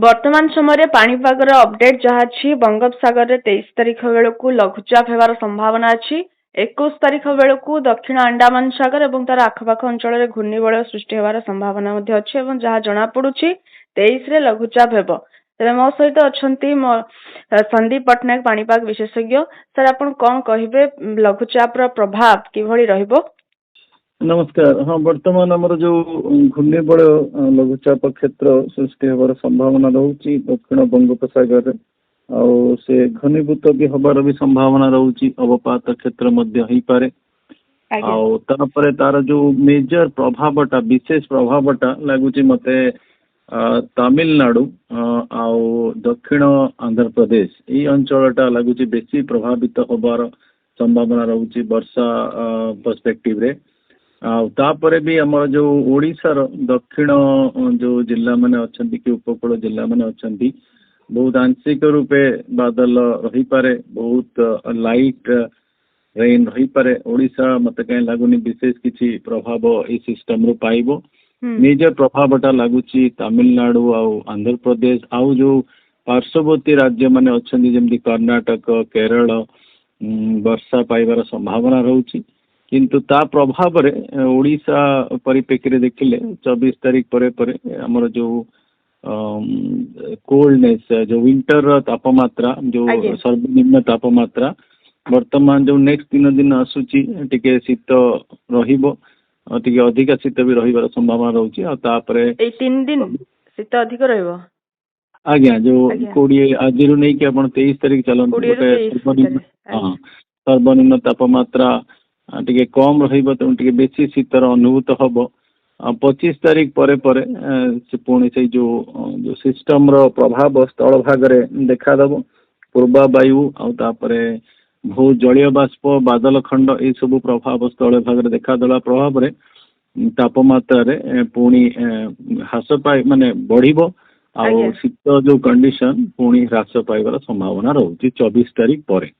ବର୍ତ୍ତମାନ ସମୟରେ ପାଣିପାଗର ଅପଡେଟ୍ ଯାହା ଅଛି ବଙ୍ଗୋପସାଗରରେ 23 ତାରିଖ ବେଳକୁ ଲଘୁଚାପ ହେବାର ସମ୍ଭାବନା ଅଛି। 21 ତାରିଖ ବେଳକୁ ଦକ୍ଷିଣ ଆଣ୍ଡାମାନ ସାଗର ଏବଂ ତାର ଆଖପାଖ ଅଞ୍ଚଳରେ ଘୂର୍ଣ୍ଣିବଳୟ ସୃଷ୍ଟି ହେବାର ସମ୍ଭାବନା ମଧ୍ୟ ଅଛି ଏବଂ ଯାହା ଜଣାପଡୁଛି 23ରେ ଲଘୁଚାପ ହେବ। ତେବେ ମୋ ସହିତ ଅଛନ୍ତି ସନ୍ଦୀପ ପଟ୍ଟନାୟକ ପାଣିପାଗ ବିଶେଷଜ୍ଞ। ସାର୍ ଆପଣ କଣ କହିବେ ଲଘୁଚାପର ପ୍ରଭାବ କିଭଳି ରହିବ? नमस्कार। हाँ, वर्तमान आमर जो घूर्णिबल लघुचाप क्षेत्र सृष्टि हबार संभावना रोचे दक्षिण बंगोपसागर से घनीभूत भी हबार भी संभावना रोचे अवपात क्षेत्र पारे तार जो मेजर प्रभावटा विशेष प्रभावटा लगुच मते तमिलनाडु दक्षिण आंध्र प्रदेश ये अंचलटा लगुच बेसी प्रभावित हबार संभावना रोचे वर्षा पर्सपेक्टिव रे। तापरे भी आम जो ओडिशार दक्षिण जो जिला माने अछंती कि उपकूल जिला माने अछंती बहुत आंशिक रूपे बादल रही पारे, बहुत लाइट रेन रही पारे। ओडिशा मते कहीं लागुनी विशेष किसी प्रभाव ए सिस्टम रो पाइबो। मेजर प्रभावटा लागुची तमिलनाडु आंध्र प्रदेश जो पार्श्ववर्ती राज्य माने अछंती जेमती कर्नाटक केरल वर्षा पाइबार संभावना रहउची। किंतु ता प्रभाव रे ओडिशा परिप्रेक्षी देखिले 24 तारीख परे परे हमर जो कोल्डनेस जो विंटर तापमात्रा जो सर्वनिम्न तापमात्रा वर्तमान जो नेक्स्ट 3 दिन आसुची टिके शीत रहिबो, टिके अधिक शीत भी रहिबार संभावना रहउची। आ तापरे ए 3 दिन शीत अधिक रहइबो। आज्ञा जो 20 आज रु नै कि आपण 23 तारीख चलन सर्वनिम्न तापमात्रा टिके कम रहिबो, तेणु टिके बेसी शीतर अनुभूत हबो। 25 तारीख परे परे से पुणी से जो सिस्टम रो प्रभाव स्थल भाग रे देखा दबो। पूर्वा वायु तापरे भू जलीय बाष्प बादल खंड ये सब प्रभाव स्थल भाग रे देखा दला प्रभाव रे तापमात्रा रे पुणी ह्रास पाई माने बढ़िबो आ शीत जो कंडीशन पुणी ह्रास पाइबार संभावना रहउची 24 तारीख परे।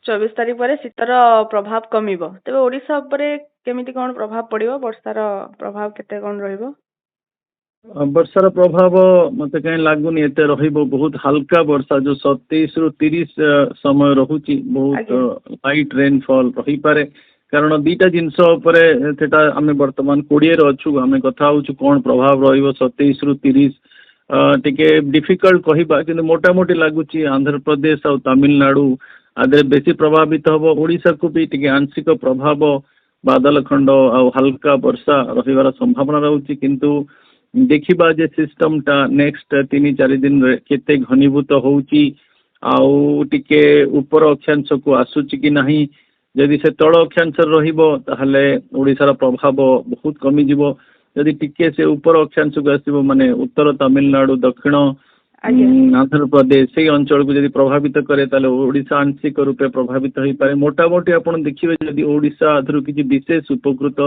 24 तारीख पर शीतर प्रभाव कमिबो। तेबे ओडिशा उपरे केमिति कोन प्रभाव पड़िबो? वर्षार प्रभाव केते कोन रहइबो? वर्षार प्रभाव मते कहीं लागुनी एते रहिबो। बहुत हल्का वर्षा जो 27 रु 30 समय रहउची, बहुत लाइट रेनफॉल रही पारे। कारण दीटा जिंस उपरे सेटा आमे वर्तमान 20 रो अछु, आमे कथा होछु कोन प्रभाव रहिबो 27 रु 30 टिके डिफिकल्ट कहिबा। किंतु मोटा मोटी लागुची आंध्र प्रदेश और तमिलनाडु आदि बेसी प्रभावित हम। ओडिशा को भी टिके आंशिक प्रभाव बादल खंड हल्का वर्षा रहिबार संभावना रहउची। किंतु देखिबा जे सिस्टम टा नेक्स्ट 3-4 दिन रे केते घनीभूत होउची आउ टिके ऊपर अक्षांश को आसुची कि नहीं। यदि से तळ अक्षांश रहिबो ताहले ओडिशार प्रभाव बहुत कमी जिवो। यदि टिके से ऊपर अक्षांश को आसीबो माने उत्तर तमिलनाडु दक्षिण आंध्र प्रदेश से अंचल को यदि प्रभावित करे ताले ओडिशा आंशिक रूपे प्रभावित हो पारे। मोटा मोटी आपण देखिबे यदि ओडिशा आधुर किछि विशेष उपकृत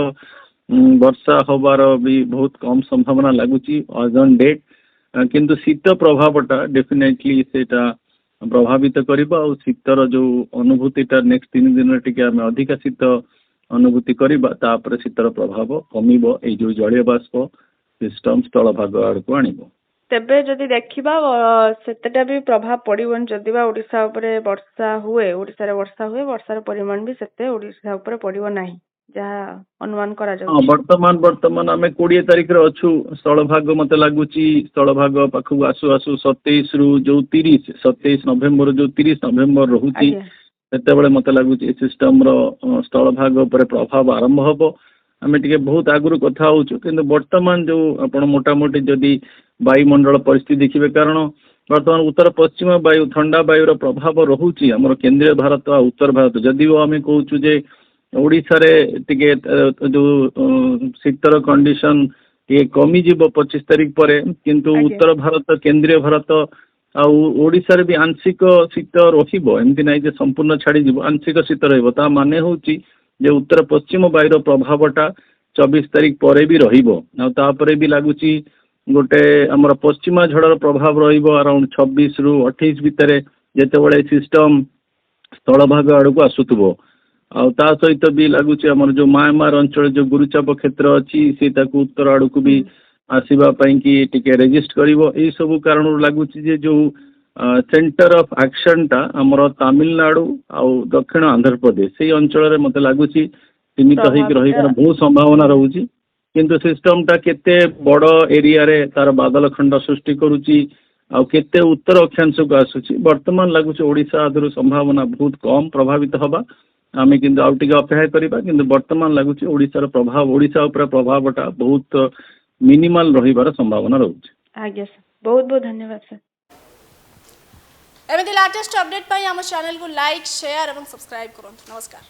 वर्षा होबार भी बहुत कम संभावना लागुची एज ऑन डेट। किंतु शीत प्रभावटा डेफिनेटली सेटा प्रभावित करिबा और शीतर जो अनुभूतिटा नेक्स्ट 3 दिन टिके आमे अधिक शीत अनुभूति करिबा। तापर शीतर प्रभाव कमिबो, ए जो जलीय बाष्प सिस्टम स्थल भाग आड़को आनिबो। तेबे जदि देखिबा सेतेटा भी प्रभाव पड़िबन जदि बा ओडिशा उपरे वर्षा हुए, ओडिशा रे वर्षा हुए, वर्षार परिमाण भी सेते ओडिशा उपरे पड़िबो नाही जहा अनुमान करा जाउ। वर्तमान आमे 20 तारीख रे अछु। स्थल भाग मते लागुची स्थल भाग पाखु आसु आसु 27 रु जो 30 27 नवेम्बर जो 30 नवेम्बर रहउची सेते बेले मते लागुची सिस्टम रो स्थल भाग उपरे प्रभाव आरंभ हबो। आमे टिके बहुत आगुरु कथा होछु, किंतु वर्तमान जो आपण मोटा मोटी जदि वायुमंडल परिस्थिति देखिए, कारण वर्तमान उत्तर पश्चिम वायु ठंडा वायुर प्रभाव रहुची हमर केंद्रीय भारत आ उत्तर भारत। जदि आमे कहूछु जे ओडिशा रे टिके जो शीतर कंडीशन टिके कमी जिवो 25 तारीख परे, किंतु उत्तर भारत केंद्रीय भारत आ ओडिशा रे भी आंशिक शीत रहिबो। एमति नै जे संपूर्ण छाड़ी जिवो, आंशिक शीत रहिबो। ता माने होची जे उत्तर पश्चिम वायुर प्रभावटा 24 तारीख परे भी रहिबो। आ तापरे भी लागुची गोटे आमर पश्चिमा झड़र प्रभाव रहिबो अराउंड 26 रु 28 भितर जेतेबेले सिस्टम स्थल भाग आड़ को आसुथबो। ता सहित भी लगुच आमर जो म्यांमार अंचल जो गुरुचाप क्षेत्र अच्छी से उत्तर आड़ को भी आसीबा पई कि टिके रेजिस्ट करिवो एई सब कारण लागुची जे जो सेंटर ऑफ एक्शन टा हमर तमिलनाडु आ दक्षिण आंध्र प्रदेश से अंचल रे मते लागुची सीमित होइक रहिबार बहुत संभावना रहउची किंतु सिस्टम टा केते बड़ एरिया रे तार बादल खंड सृष्टि करूची आ केते उत्तर अक्षांश को आसुची वर्तमान लागुची ओडिशा आदर संभावना बहुत कम प्रभावित हबा आमे किंतु आउ टिके अपेक्षा करिबा किंतु वर्तमान लागुची ओडिशार प्रभाव ओडिशा ऊपर प्रभावटा बहुत मिनिमल रहिबार संभावना रहउची। आज्ञा सर बहुत बहुत धन्यवाद सर। एमती लेटेस्ट अपडेट पाई आम चैनल को लाइक शेयर और सब्सक्राइब करूँ। नमस्कार।